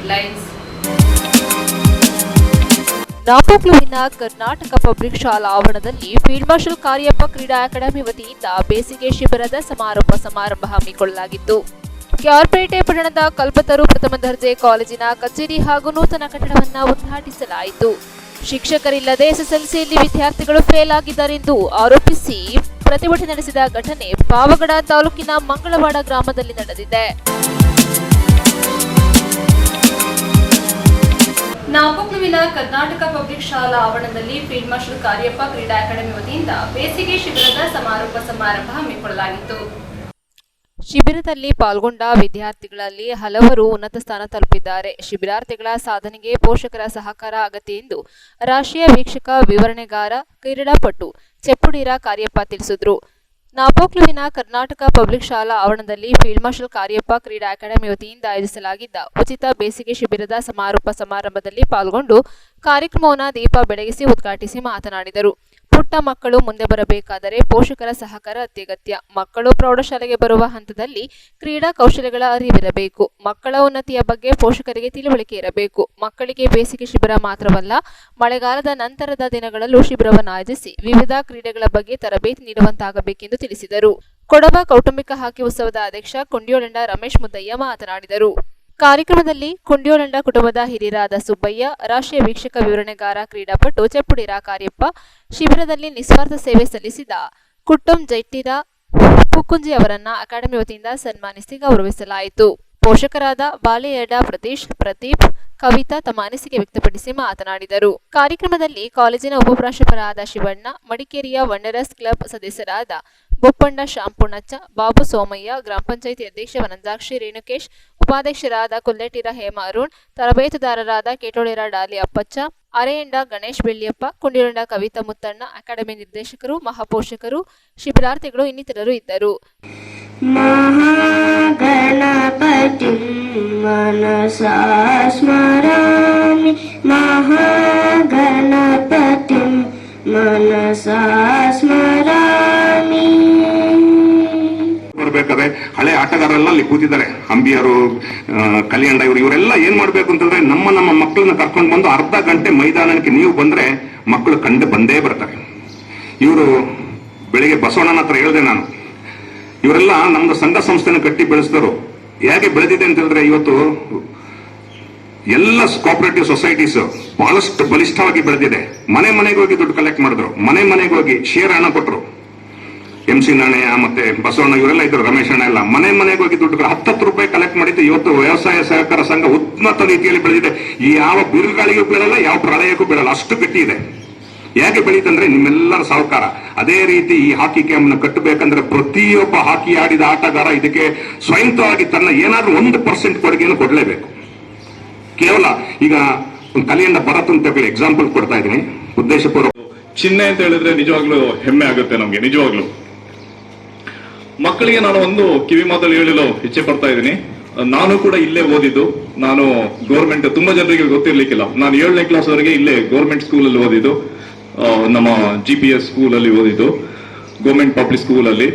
Headlines. ನಾಪೋಕ್ಲುವಿನ Karnataka public ಶಾಲಾ ಆವರಣದಲ್ಲಿ field marshal Cariappa ಕ್ರೀಡಾ ಅಕಾಡೆಮಿ ವತಿಯಿಂದ ಬೇಸಿಗೆ ಶಿಬಿರದ ಸಮಾರೋಪ ಸಮಾರಂಭ ಹಮ್ಮಿಕೊಳ್ಳಲಾಗಿತ್ತು. ಕೆಆರ್ಪೇಟೆ ಪಟ್ಟಣದ ಕಲ್ಪತರು ಪ್ರಥಮ ದರ್ಜೆ ಕಾಲೇಜಿನ ಕಚೇರಿ ಹಾಗೂ ನೂತನ ಕಟ್ಟಡವನ್ನು ಉದ್ಘಾಟಿಸಲಾಯಿತು. ಶಿಕ್ಷಕರಿಲ್ಲದೆ ಎಸ್ಎಸ್ಎಲ್ಸಿಯಲ್ಲಿ ವಿದ್ಯಾರ್ಥಿಗಳು ಫೇಲ್ ಆಗಿದ್ದಾರೆಂದು ಆರೋಪಿಸಿ ಪ್ರತಿಭಟನೆ ನಡೆಸಿದ ಘಟನೆ ಪಾವಗಡ ತಾಲೂಕಿನ ಮಂಗಳವಾಡ ಗ್ರಾಮದಲ್ಲಿ ನಡೆದಿದೆ. ನಾಪೋಕ್ಲುವಿನ ಕರ್ನಾಟಕ ಪಬ್ಲಿಕ್ ಶಾಲಾ ಆವರಣದಲ್ಲಿ ಫೀಲ್ಡ್ ಮಾರ್ಷಲ್ ಕಾರ್ಯಪ್ಪ ಕ್ರೀಡಾ ಅಕಾಡೆಮಿ ವತಿಯಿಂದ ಬೇಸಿಗೆ ಶಿಬಿರದ ಸಮಾರೋಪ ಸಮಾರಂಭ ಹಮ್ಮಿಕೊಳ್ಳಲಾಗಿತ್ತು. ಶಿಬಿರದಲ್ಲಿ ಪಾಲ್ಗೊಂಡ ವಿದ್ಯಾರ್ಥಿಗಳಲ್ಲಿ ಹಲವರು ಉನ್ನತ ಸ್ಥಾನ ತಲುಪಿದ್ದಾರೆ. ಶಿಬಿರಾರ್ಥಿಗಳ ಸಾಧನೆಗೆ ಪೋಷಕರ ಸಹಕಾರ ಅಗತ್ಯ ಎಂದು ರಾಷ್ಟ್ರೀಯ ವೀಕ್ಷಕ ವಿವರಣೆಗಾರ ಕ್ರೀಡಾಪಟು ಚೆಪ್ಪುಡಿರ ಕಾರ್ಯಪ್ಪ ತಿಳಿಸಿದರು. ನಾಪೋಕ್ಲುವಿನ ಕರ್ನಾಟಕ ಪಬ್ಲಿಕ್ ಶಾಲಾ ಆವರಣದಲ್ಲಿ ಫೀಲ್ಡ್ ಮಾರ್ಷಲ್ ಕಾರ್ಯಪ್ಪ ಕ್ರೀಡಾ ಅಕಾಡೆಮಿ ವತಿಯಿಂದ ಆಯೋಜಿಸಲಾಗಿದ್ದ ಉಚಿತ ಬೇಸಿಗೆ ಶಿಬಿರದ ಸಮಾರೋಪ ಸಮಾರಂಭದಲ್ಲಿ ಪಾಲ್ಗೊಂಡು ಕಾರ್ಯಕ್ರಮವನ್ನು ದೀಪ ಬೆಳಗಿಸಿ ಉದ್ಘಾಟಿಸಿ ಮಾತನಾಡಿದರು. ಪುಟ್ಟ ಮಕ್ಕಳು ಮುಂದೆ ಬರಬೇಕಾದರೆ ಪೋಷಕರ ಸಹಕಾರ ಅತ್ಯಗತ್ಯ. ಮಕ್ಕಳು ಪ್ರೌಢಶಾಲೆಗೆ ಬರುವ ಹಂತದಲ್ಲಿ ಕ್ರೀಡಾ ಕೌಶಲ್ಯಗಳ ಅರಿವಿರಬೇಕು. ಮಕ್ಕಳ ಉನ್ನತಿಯ ಬಗ್ಗೆ ಪೋಷಕರಿಗೆ ತಿಳುವಳಿಕೆ ಇರಬೇಕು. ಮಕ್ಕಳಿಗೆ ಬೇಸಿಗೆ ಶಿಬಿರ ಮಾತ್ರವಲ್ಲ, ಮಳೆಗಾಲದ ನಂತರದ ದಿನಗಳಲ್ಲೂ ಶಿಬಿರವನ್ನು ಆಯೋಜಿಸಿ ವಿವಿಧ ಕ್ರೀಡೆಗಳ ಬಗ್ಗೆ ತರಬೇತಿ ನೀಡುವಂತಾಗಬೇಕೆಂದು ತಿಳಿಸಿದರು. ಕೊಡವ ಕೌಟುಂಬಿಕ ಹಾಕಿ ಉತ್ಸವದ ಅಧ್ಯಕ್ಷ ಕುಂಡ್ಯೋಳಂಡ ರಮೇಶ್ ಮುದ್ದಯ್ಯ ಮಾತನಾಡಿದರು. ಕಾರ್ಯಕ್ರಮದಲ್ಲಿ ಕುಂಡ್ಯೋಳಂಡ ಕುಟುಂಬದ ಹಿರಿಯರಾದ ಸುಬ್ಬಯ್ಯ, ರಾಷ್ಟ್ರೀಯ ವೀಕ್ಷಕ ವಿವರಣೆಗಾರ ಕ್ರೀಡಾಪಟು ಚೆಪ್ಪುಡಿರ ಕಾರ್ಯಪ್ಪ, ಶಿಬಿರದಲ್ಲಿ ನಿಸ್ವಾರ್ಥ ಸೇವೆ ಸಲ್ಲಿಸಿದ ಕುಟ್ಟಂ ಜೈಟ್ಟಿರ ಪುಕ್ಕುಂಜಿ ಅವರನ್ನ ಅಕಾಡೆಮಿ ವತಿಯಿಂದ ಸನ್ಮಾನಿಸಿ ಗೌರವಿಸಲಾಯಿತು. ಪೋಷಕರಾದ ಬಾಲೆಯಡ ಪ್ರತೀಶ್, ಪ್ರದೀಪ್, ಕವಿತಾ ತಮ್ಮ ಅನಿಸಿಕೆ ವ್ಯಕ್ತಪಡಿಸಿ ಮಾತನಾಡಿದರು. ಕಾರ್ಯಕ್ರಮದಲ್ಲಿ ಕಾಲೇಜಿನ ಉಪಪ್ರಾಂಶುಪಾಲರಾದ ಶಿವಣ್ಣ, ಮಡಿಕೇರಿಯ ವಂಡರಸ್ ಕ್ಲಬ್ ಸದಸ್ಯರಾದ ಬೊಪ್ಪಂಡ ಶಾಂಪುಣಚ್ಚ, ಬಾಬು ಸೋಮಯ್ಯ, ಗ್ರಾಮ ಪಂಚಾಯಿತಿ ಅಧ್ಯಕ್ಷ ವನಜಾಕ್ಷಿ ರೇಣುಕೇಶ್, ಉಪಾಧ್ಯಕ್ಷರಾದ ಕೊಲ್ಲೆಟಿರ ಹೇಮ ಅರುಣ್, ತರಬೇತುದಾರರಾದ ಕೇಟೋಳಿರ ಡಾಲಿ ಅಪ್ಪಚ್ಚ, ಅರೆಯಂಡ ಗಣೇಶ್ ಬೆಳ್ಳಿಯಪ್ಪ, ಕುಂಡಿಯೊಂಡ ಕವಿತಾ ಮುತ್ತಣ್ಣ, ಅಕಾಡೆಮಿ ನಿರ್ದೇಶಕರು, ಮಹಾಪೋಷಕರು, ಶಿಬಿರಾರ್ಥಿಗಳು ಇನ್ನಿತರರು ಇದ್ದರು. ಮಹಾಗಣಪತಿಂ ಮನಸಾ ಸ್ಮರಾಮಿ, ಮಹಾಗಣಪತಿಂ ಮನಸಾ ಸ್ಮರಾಮಿ. ಬೇಕಾದ್ರೆ ಹಳೆ ಆಟಗಾರರೆಲ್ಲ ಅಲ್ಲಿ ಕೂತಿದ್ದಾರೆ. ಅಂಬಿಯರು, ಕಲ್ಯಾಣ ಇವರೆಲ್ಲ ಏನ್ ಮಾಡ್ಬೇಕು ಅಂತಂದ್ರೆ ನಮ್ಮ ಮಕ್ಕಳನ್ನ ಕರ್ಕೊಂಡು ಬಂದು ಅರ್ಧ ಗಂಟೆ ಮೈದಾನಕ್ಕೆ ನೀವು ಬಂದ್ರೆ ಮಕ್ಕಳು ಕಂಡು ಬಂದೇ ಬರ್ತಾರೆ. ಇವರು ಬೆಳಿಗ್ಗೆ ಬಸವಣ್ಣನ ಹತ್ರ ಹೇಳಿದೆ ನಾನು, ಇವರೆಲ್ಲ ನಮ್ದು ಸಂಘ ಸಂಸ್ಥೆನ ಕಟ್ಟಿ ಬೆಳೆಸಿದರು. ಹೇಗೆ ಬೆಳೆದಿದೆ ಅಂತ ಹೇಳಿದ್ರೆ ಇವತ್ತು ಎಲ್ಲ ಕೋಆಪರೇಟಿವ್ ಸೊಸೈಟೀಸ್ ಬಹಳಷ್ಟು ಬಲಿಷ್ಠವಾಗಿ ಬೆಳೆದಿದೆ. ಮನೆ ಮನೆಗೆ ಹೋಗಿ ದುಡ್ಡು ಕಲೆಕ್ಟ್ ಮಾಡಿದ್ರು, ಮನೆ ಮನೆಗೆ ಹೋಗಿ ಶೇರ್ ಹಣ ಕೊಟ್ಟರು. MC ನಾಣಯ್ಯ ಮತ್ತೆ ಬಸವಣ್ಣ ಇವರೆಲ್ಲ ಇದ್ರು, ರಮೇಶ್ ಅಣ್ಣ ಎಲ್ಲ ಮನೆ ಮನೆಗೆ ಹೋಗಿ ದುಡ್ಡು 10 ರೂಪಾಯಿ ಕಲೆಕ್ಟ್ ಮಾಡಿದ್ದು. ಇವತ್ತು ವ್ಯವಸಾಯ ಸಹಕಾರ ಸಂಘ ಉನ್ನತ ರೀತಿಯಲ್ಲಿ ಬೆಳೆದಿದೆ. ಈ ಯಾವ ಬಿರುಗಾಳಿಗೂ ಬೀಳಲ್ಲ, ಯಾವ ಪ್ರಳಯಕ್ಕೂ ಬೀಳಲ್ಲ, ಅಷ್ಟು ಗಟ್ಟಿ ಇದೆ. ಯಾಕೆ ಬೆಳೀತಂದ್ರೆ ನಿಮ್ಮೆಲ್ಲರ ಸಹಕಾರ. ಅದೇ ರೀತಿ ಈ ಹಾಕಿ ಕ್ಯಾಂಪ್ ನ ಕಟ್ಟಬೇಕಂದ್ರೆ ಪ್ರತಿಯೊಬ್ಬ ಹಾಕಿ ಆಡಿದ ಆಟಗಾರ ಇದಕ್ಕೆ ಸ್ವಯಂತವಾಗಿ ತನ್ನ ಏನಾದ್ರೂ 1% ಕೊಡುಗೆಯನ್ನು ಕೊಡಲೇಬೇಕು. ಕೇವಲ ಈಗ ಒಂದು ಕಲಿಯಂಡ ಭರತ್ ಅಂತ ಹೇಳಿ ಎಕ್ಸಾಂಪಲ್ ಕೊಡ್ತಾ ಇದ್ದೀನಿ, ಉದ್ದೇಶಪೂರ್ವಕ. ಚಿಹ್ನೆ ಅಂತ ಹೇಳಿದ್ರೆ ನಿಜವಾಗ್ಲೂ ಹೆಮ್ಮೆ ಆಗುತ್ತೆ ನಮ್ಗೆ. ನಿಜವಾಗ್ಲೂ ಮಕ್ಕಳಿಗೆ ನಾನು ಒಂದು ಕಿವಿ ಮಾತಲ್ಲಿ ಹೇಳಲು ಇಚ್ಛೆ ಪಡ್ತಾ ಇದ್ದೀನಿ. ನಾನು ಕೂಡ ಇಲ್ಲೇ ಓದಿದ್ದು. ನಾನು ಗೌರ್ಮೆಂಟ್, ತುಂಬಾ ಜನರಿಗೆ ಗೊತ್ತಿರ್ಲಿಕ್ಕಿಲ್ಲ, ನಾನು 7ನೇ ಕ್ಲಾಸ್ ವರೆಗೆ ಇಲ್ಲೇ ಗೌರ್ಮೆಂಟ್ ಸ್ಕೂಲಲ್ಲಿ ಓದಿದ್ದು. ನಮ್ಮ GPS ಸ್ಕೂಲಲ್ಲಿ ಓದಿದ್ದು, ಗೌರ್ಮೆಂಟ್ ಪಬ್ಲಿಕ್ ಸ್ಕೂಲಲ್ಲಿ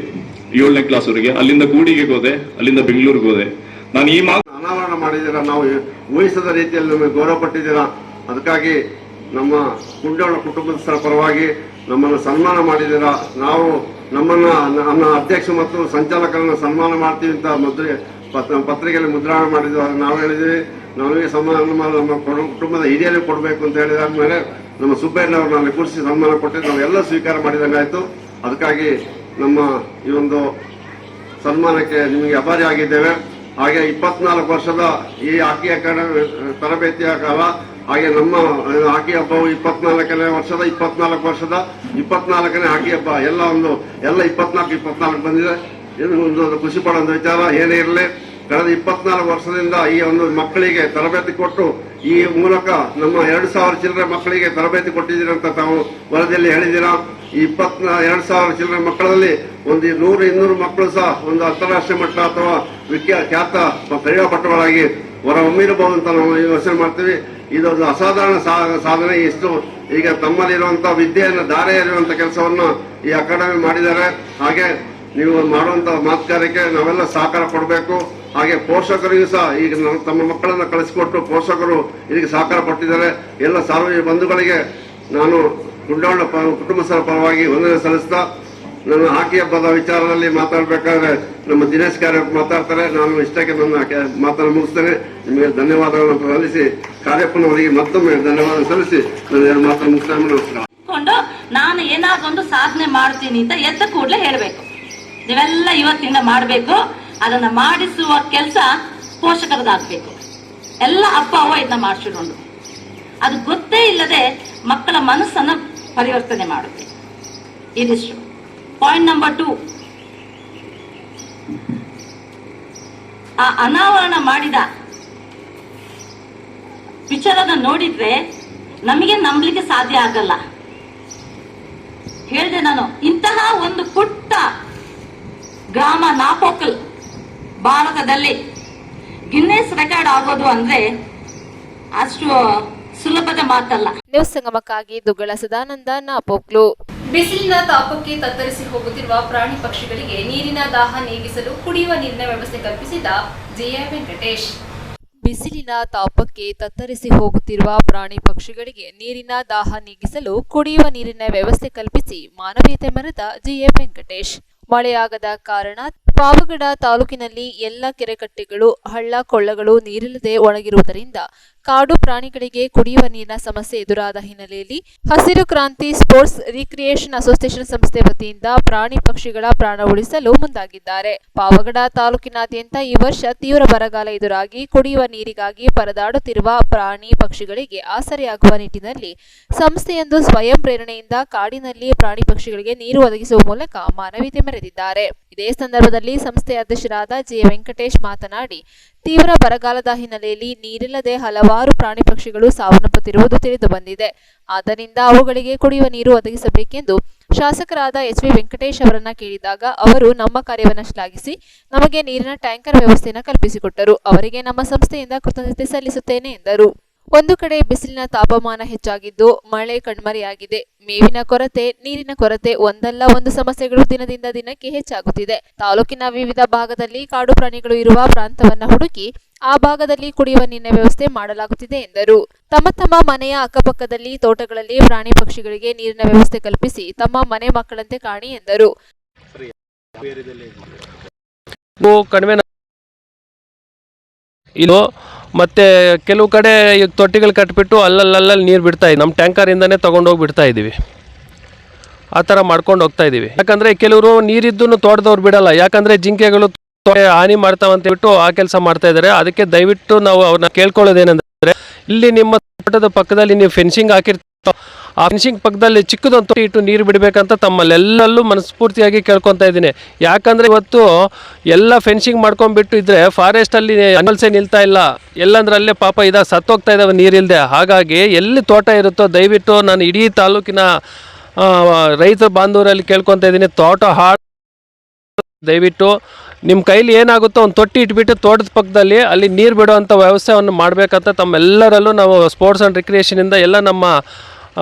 7ನೇ ಕ್ಲಾಸ್ ವರೆಗೆ. ಅಲ್ಲಿಂದ ಗೂಡಿಗೆ ಹೋದೆ, ಅಲ್ಲಿಂದ ಬೆಂಗಳೂರಿಗೆ ಹೋದೆ. ನಾನು ಈ ಅನಾವರಣ ಮಾಡಿದ್ದೀರಾ, ನಾವು ಊಹಿಸದ ರೀತಿಯಲ್ಲಿ ನಮಗೆ ಗೌರವ ಪಟ್ಟಿದ್ದೀರಾ. ಅದಕ್ಕಾಗಿ ನಮ್ಮ ಕುಂಡೋಳ ಕುಟುಂಬಸ್ಥರ ಪರವಾಗಿ ನಮ್ಮನ್ನು ಸನ್ಮಾನ ಮಾಡಿದ್ದೀರಾ. ನಾವು ನಮ್ಮ ಅಧ್ಯಕ್ಷ ಮತ್ತು ಸಂಚಾಲಕರನ್ನ ಸನ್ಮಾನ ಮಾಡ್ತೀವಿ ಅಂತ ಪತ್ರಿಕೆಯಲ್ಲಿ ಮುದ್ರಣ ಮಾಡಿದ್ವಿ. ನಾವು ಹೇಳಿದ್ವಿ ನಮಗೆ ಸನ್ಮಾನ ನಮ್ಮ ಕುಟುಂಬದ ಹಿರಿಯರಿಗೆ ಕೊಡಬೇಕು ಅಂತ ಹೇಳಿದಾದ್ಮೇಲೆ ನಮ್ಮ ಸುಬ್ಬಯ್ಯನವ್ರನ್ನ ಅಲ್ಲಿ ಕೂರಿಸಿ ಸನ್ಮಾನ ಕೊಟ್ಟಿದ್ದು ನಾವೆಲ್ಲ ಸ್ವೀಕಾರ ಮಾಡಿದಂಗಾಯ್ತು. ಅದಕ್ಕಾಗಿ ನಮ್ಮ ಈ ಒಂದು ಸನ್ಮಾನಕ್ಕೆ ನಿಮಗೆ ಆಭಾರಿ ಆಗಿದ್ದೇವೆ. ಹಾಗೆ 24 ವರ್ಷದ ಈ ಹಾಕಿ ಅಕಾಡೆಮಿ ತರಬೇತಿಯ ಕಾಲ, ಹಾಗೆ ನಮ್ಮ ಹಾಕಿ ಹಬ್ಬವು 24ನೇ ವರ್ಷದ 24ನೇ ಹಾಕಿ ಹಬ್ಬ ಎಲ್ಲ 24 ಬಂದಿದೆ. ಇದು ಒಂದು ಖುಷಿ ಪಡುವಂತ ವಿಚಾರ. ಏನೇ ಇರಲಿ, ಕಳೆದ 24 ವರ್ಷದಿಂದ ಈ ಒಂದು ಮಕ್ಕಳಿಗೆ ತರಬೇತಿ ಕೊಟ್ಟು ಈ ಮೂಲಕ ನಮ್ಮ 2,000 ಚಿಲ್ಲರೆ ಮಕ್ಕಳಿಗೆ ತರಬೇತಿ ಕೊಟ್ಟಿದ್ದೀರಂತ ತಾವು ವರದಿಯಲ್ಲಿ ಹೇಳಿದ್ದೀರಾ. ಈ 2,000 ಚಿಲ್ಲರೆ ಮಕ್ಕಳಲ್ಲಿ ಒಂದು 100-200 ಮಕ್ಕಳು ಸಹ ಒಂದು ಅಂತಾರಾಷ್ಟ್ರೀಯ ಮಟ್ಟ ಅಥವಾ ಖ್ಯಾತ ಕ್ರೀಡಾಪಟುಗಳಾಗಿ ಹೊರ ಹೊಮ್ಮಿರಬಹುದು ಅಂತ ನಾವು ಯೋಚನೆ ಮಾಡ್ತೀವಿ. ಇದೊಂದು ಅಸಾಧಾರಣ ಸಾಧನೆ. ಇಷ್ಟು ಈಗ ತಮ್ಮಲ್ಲಿರುವಂತಹ ವಿದ್ಯೆಯನ್ನು ದಾರೆ ಎರೆಯುವಂತ ಕೆಲಸವನ್ನು ಈ ಅಕಾಡೆಮಿ ಮಾಡಿದ್ದಾರೆ. ಹಾಗೆ ನೀವು ಮಾಡುವಂತ ಮಾತುಗಾರಿಕೆ ನಾವೆಲ್ಲ ಸಹಕಾರ ಕೊಡಬೇಕು. ಹಾಗೆ ಪೋಷಕರಿಗೂ ಸಹ ಈಗ ತಮ್ಮ ಮಕ್ಕಳನ್ನ ಕಳಿಸಿಕೊಟ್ಟು ಪೋಷಕರು ಇದಕ್ಕೆ ಸಹಕಾರ ಪಟ್ಟಿದ್ದಾರೆ. ಎಲ್ಲ ಸಾರ್ವಜನಿಕ ಬಂಧುಗಳಿಗೆ ನಾನು ಕುಂಡೋಳ ಕುಟುಂಬ ಪರವಾಗಿ ವಂದನೆ ಸಲ್ಲಿಸ್ತಾ, ನನ್ನ ಹಾಕಿ ಹಬ್ಬದ ವಿಚಾರದಲ್ಲಿ ಮಾತಾಡಬೇಕಾದ್ರೆ ನಮ್ಮ ದಿನೇಶ್ ಕಾರ್ಯ ಮಾತಾಡ್ತಾರೆ. ನಾನು ಇಷ್ಟಕ್ಕೆ ನನ್ನ ಮಾತನ್ನು ಮುಗಿಸ್ತೇನೆ. ನಿಮಗೆ ಧನ್ಯವಾದಗಳನ್ನು ಸಲ್ಲಿಸಿ ಕಾರ್ಯಪ್ಪನವರಿಗೆ ಮತ್ತೊಮ್ಮೆ ಧನ್ಯವಾದ ಸಲ್ಲಿಸಿ ನನ್ನ ಮಾತನ್ನು ಮುಗಿಸ್ತೇನೆ. ನಾನು ಏನಾದ್ರು ಒಂದು ಸಾಧನೆ ಮಾಡ್ತೀನಿ ಅಂತ ಎದ್ದ ಕೂಡಲೇ ಹೇಳಬೇಕು. ನೀವೆಲ್ಲ ಇವತ್ತಿಂದ ಮಾಡಬೇಕು. ಅದನ್ನ ಮಾಡಿಸುವ ಕೆಲಸ ಪೋಷಕರದಾಗಬೇಕು. ಎಲ್ಲ ಅಪ್ಪ ಅವ್ವ ಇದನ್ನ ಮಾಡಿಸಿಕೊಂಡು ಅದು ಗೊತ್ತೇ ಇಲ್ಲದೆ ಮಕ್ಕಳ ಮನಸ್ಸನ್ನ ಪರಿವರ್ತನೆ ಮಾಡುತ್ತೆ. ಇದಿಷ್ಟು ಪಾಯಿಂಟ್ ನಂಬರ್ 2. ಆ ಅನಾವರಣ ಮಾಡಿದ ವಿಚಾರದ ನೋಡಿದ್ರೆ ನಮಗೆ ನಂಬಲಿಕ್ಕೆ ಸಾಧ್ಯ ಆಗಲ್ಲ. ಹೇಳಿದೆ ನಾನು, ಇಂತಹ ಒಂದು ಪುಟ್ಟ ಗ್ರಾಮ ನಾಪೋಕಲ್ ಭಾರತದಲ್ಲಿ ಗಿನ್ನೆಸ್ ರೆಕಾರ್ಡ್ ಆಗೋದು ಅಂದ್ರೆ ಅಷ್ಟು ಸುಲಭದ ಮಾತಲ್ಲ. ನ್ಯೂಸ್ ಸಂಗಮಕ್ಕಾಗಿ ದುಗ್ಗಳ ಸದಾನಂದ ನಾಪೋಕ್ಲು. ಬಿಸಿಲಿನ ತಾಪಕ್ಕೆ ತತ್ತರಿಸಿ ಹೋಗುತ್ತಿರುವ ಪ್ರಾಣಿ ಪಕ್ಷಿಗಳಿಗೆ ನೀರಿನ ದಾಹ ನೀಗಿಸಲು ಕುಡಿಯುವ ನೀರಿನ ವ್ಯವಸ್ಥೆ ಕಲ್ಪಿಸಿದ ಜಿಎ ವೆಂಕಟೇಶ್. ಬಿಸಿಲಿನ ತಾಪಕ್ಕೆ ತತ್ತರಿಸಿ ಹೋಗುತ್ತಿರುವ ಪ್ರಾಣಿ ಪಕ್ಷಿಗಳಿಗೆ ನೀರಿನ ದಾಹ ನೀಗಿಸಲು ಕುಡಿಯುವ ನೀರಿನ ವ್ಯವಸ್ಥೆ ಕಲ್ಪಿಸಿ ಮಾನವೀಯತೆ ಮೆರೆದ ಜಿಎ ವೆಂಕಟೇಶ್. ಮಳೆಯಾಗದ ಕಾರಣ ಪಾವಗಡ ತಾಲೂಕಿನಲ್ಲಿ ಎಲ್ಲ ಕೆರೆಕಟ್ಟೆಗಳು, ಹಳ್ಳ ಕೊಳ್ಳಗಳು ನೀರಿಲ್ಲದೆ ಒಣಗಿರುವುದರಿಂದ ಕಾಡು ಪ್ರಾಣಿಗಳಿಗೆ ಕುಡಿಯುವ ನೀರಿನ ಸಮಸ್ಯೆ ಎದುರಾದ ಹಿನ್ನೆಲೆಯಲ್ಲಿ ಹಸಿರು ಕ್ರಾಂತಿ ಸ್ಪೋರ್ಟ್ಸ್ ರಿಕ್ರಿಯೇಷನ್ ಅಸೋಸಿಯೇಷನ್ ಸಂಸ್ಥೆ ವತಿಯಿಂದ ಪ್ರಾಣಿ ಪಕ್ಷಿಗಳ ಪ್ರಾಣ ಉಳಿಸಲು ಮುಂದಾಗಿದ್ದಾರೆ. ಪಾವಗಡ ತಾಲೂಕಿನಾದ್ಯಂತ ಈ ವರ್ಷ ತೀವ್ರ ಬರಗಾಲ ಎದುರಾಗಿ ಕುಡಿಯುವ ನೀರಿಗಾಗಿ ಪರದಾಡುತ್ತಿರುವ ಪ್ರಾಣಿ ಪಕ್ಷಿಗಳಿಗೆ ಆಸರೆಯಾಗುವ ನಿಟ್ಟಿನಲ್ಲಿ ಸಂಸ್ಥೆಯೊಂದು ಸ್ವಯಂ ಪ್ರೇರಣೆಯಿಂದ ಕಾಡಿನಲ್ಲಿ ಪ್ರಾಣಿ ಪಕ್ಷಿಗಳಿಗೆ ನೀರು ಒದಗಿಸುವ ಮೂಲಕ ಮಾನವೀಯತೆ ಮೆರೆದಿದ್ದಾರೆ. ಇದೇ ಸಂದರ್ಭದಲ್ಲಿ ಸಂಸ್ಥೆಯ ಅಧ್ಯಕ್ಷರಾದ ಜೆ ವೆಂಕಟೇಶ್ ಮಾತನಾಡಿ, ತೀವ್ರ ಬರಗಾಲದ ಹಿನ್ನೆಲೆಯಲ್ಲಿ ನೀರಿಲ್ಲದೆ ಹಲವಾರು ಪ್ರಾಣಿ ಪಕ್ಷಿಗಳು ಸಾವನ್ನಪ್ಪುತ್ತಿರುವುದು ತಿಳಿದು ಬಂದಿದೆ. ಆದ್ದರಿಂದ ಅವುಗಳಿಗೆ ಕುಡಿಯುವ ನೀರು ಒದಗಿಸಬೇಕೆಂದು ಶಾಸಕರಾದ ಎಚ್ ವಿ ವೆಂಕಟೇಶ್ ಅವರನ್ನ ಕೇಳಿದಾಗ ಅವರು ನಮ್ಮ ಕಾರ್ಯವನ್ನು ಶ್ಲಾಘಿಸಿ ನಮಗೆ ನೀರಿನ ಟ್ಯಾಂಕರ್ ವ್ಯವಸ್ಥೆಯನ್ನು ಕಲ್ಪಿಸಿಕೊಟ್ಟರು. ಅವರಿಗೆ ನಮ್ಮ ಸಂಸ್ಥೆಯಿಂದ ಕೃತಜ್ಞತೆ ಸಲ್ಲಿಸುತ್ತೇನೆ ಎಂದರು. ಒಂದು ಕಡೆ ಬಿಸಿಲಿನ ತಾಪಮಾನ ಹೆಚ್ಚಾಗಿದ್ದು ಮಳೆ ಕಣ್ಮರೆಯಾಗಿದೆ. ಮೇವಿನ ಕೊರತೆ, ನೀರಿನ ಕೊರತೆ ಒಂದಲ್ಲ ಒಂದು ಸಮಸ್ಯೆಗಳು ದಿನದಿಂದ ದಿನಕ್ಕೆ ಹೆಚ್ಚಾಗುತ್ತಿದೆ. ತಾಲೂಕಿನ ವಿವಿಧ ಭಾಗದಲ್ಲಿ ಕಾಡು ಪ್ರಾಣಿಗಳು ಇರುವ ಪ್ರಾಂತವನ್ನ ಹುಡುಕಿ ಆ ಭಾಗದಲ್ಲಿ ಕುಡಿಯುವ ನೀರಿನ ವ್ಯವಸ್ಥೆ ಮಾಡಲಾಗುತ್ತಿದೆ ಎಂದರು. ತಮ್ಮ ತಮ್ಮ ಮನೆಯ ಅಕ್ಕಪಕ್ಕದಲ್ಲಿ, ತೋಟಗಳಲ್ಲಿ ಪ್ರಾಣಿ ಪಕ್ಷಿಗಳಿಗೆ ನೀರಿನ ವ್ಯವಸ್ಥೆ ಕಲ್ಪಿಸಿ ತಮ್ಮ ಮನೆ ಮಕ್ಕಳಂತೆ ಕಾಣಿ ಎಂದರು. ಮತ್ತೆ ಕೆಲವು ಕಡೆ ತೊಟ್ಟಿಗಳು ಕಟ್ಬಿಟ್ಟು ಅಲ್ಲಲ್ಲಿ ನೀರು ಬಿಡ್ತಾ ಇದ್ದೀವಿ. ನಮ್ಮ ಟ್ಯಾಂಕರಿಂದನೇ ತೊಗೊಂಡೋಗಿ ಬಿಡ್ತಾ ಇದ್ದೀವಿ. ಆ ಥರ ಮಾಡ್ಕೊಂಡು ಹೋಗ್ತಾ ಇದ್ದೀವಿ. ಯಾಕಂದರೆ ಕೆಲವರು ನೀರಿದ್ದೂ ತೋಟದವ್ರು ಬಿಡಲ್ಲ. ಯಾಕಂದರೆ ಜಿಂಕೆಗಳು ಹಾನಿ ಮಾಡ್ತಾವಂತ ಬಿಟ್ಟು ಆ ಕೆಲಸ ಮಾಡ್ತಾ ಇದ್ದಾರೆ. ಅದಕ್ಕೆ ದಯವಿಟ್ಟು ನಾವು ಅವ್ರನ್ನ ಕೇಳ್ಕೊಳ್ಳೋದೇನೆಂದರೆ, ಇಲ್ಲಿ ನಿಮ್ಮ ತೋಟದ ಪಕ್ಕದಲ್ಲಿ ನೀವು ಫೆನ್ಸಿಂಗ್ ಹಾಕಿರ್ತೀರೋ ಆ ಫೆನ್ಸಿಂಗ್ ಪಕ್ಕದಲ್ಲಿ ಚಿಕ್ಕದೊಂದು ತೊಟ್ಟಿ ಇಟ್ಟು ನೀರು ಬಿಡಬೇಕಂತ ತಮ್ಮಲ್ಲೆಲ್ಲಲ್ಲೂ ಮನಸ್ಫೂರ್ತಿಯಾಗಿ ಕೇಳ್ಕೊತಾ ಇದ್ದೀನಿ. ಯಾಕಂದರೆ ಇವತ್ತು ಎಲ್ಲ ಫೆನ್ಸಿಂಗ್ ಮಾಡ್ಕೊಂಡ್ಬಿಟ್ಟು ಇದ್ದರೆ ಫಾರೆಸ್ಟಲ್ಲಿ ಅನಿಮಲ್ಸೇ ನಿಲ್ತಾ ಇಲ್ಲ. ಎಲ್ಲಂದ್ರಲ್ಲೇ ಪಾಪ ಸತ್ತೋಗ್ತಾ ಇದ್ದಾವೆ ನೀರಿಲ್ಲದೆ. ಹಾಗಾಗಿ ಎಲ್ಲಿ ತೋಟ ಇರುತ್ತೋ ದಯವಿಟ್ಟು ನಾನು ಇಡೀ ತಾಲೂಕಿನ ರೈತ ಬಾಂಧವರಲ್ಲಿ ಕೇಳ್ಕೊತಾ ಇದ್ದೀನಿ, ತೋಟ ಹಾಳು ದಯವಿಟ್ಟು ನಿಮ್ಮ ಕೈಲಿ ಏನಾಗುತ್ತೋ ಒಂದು ತೊಟ್ಟಿ ಇಟ್ಬಿಟ್ಟು ತೋಟದ ಪಕ್ಕದಲ್ಲಿ ಅಲ್ಲಿ ನೀರು ಬಿಡುವಂಥ ವ್ಯವಸ್ಥೆಯನ್ನು ಮಾಡಬೇಕಂತ ತಮ್ಮೆಲ್ಲರಲ್ಲೂ ನಾವು ಸ್ಪೋರ್ಟ್ಸ್ ಆ್ಯಂಡ್ ರಿಕ್ರಿಯೇಷನಿಂದ ಎಲ್ಲ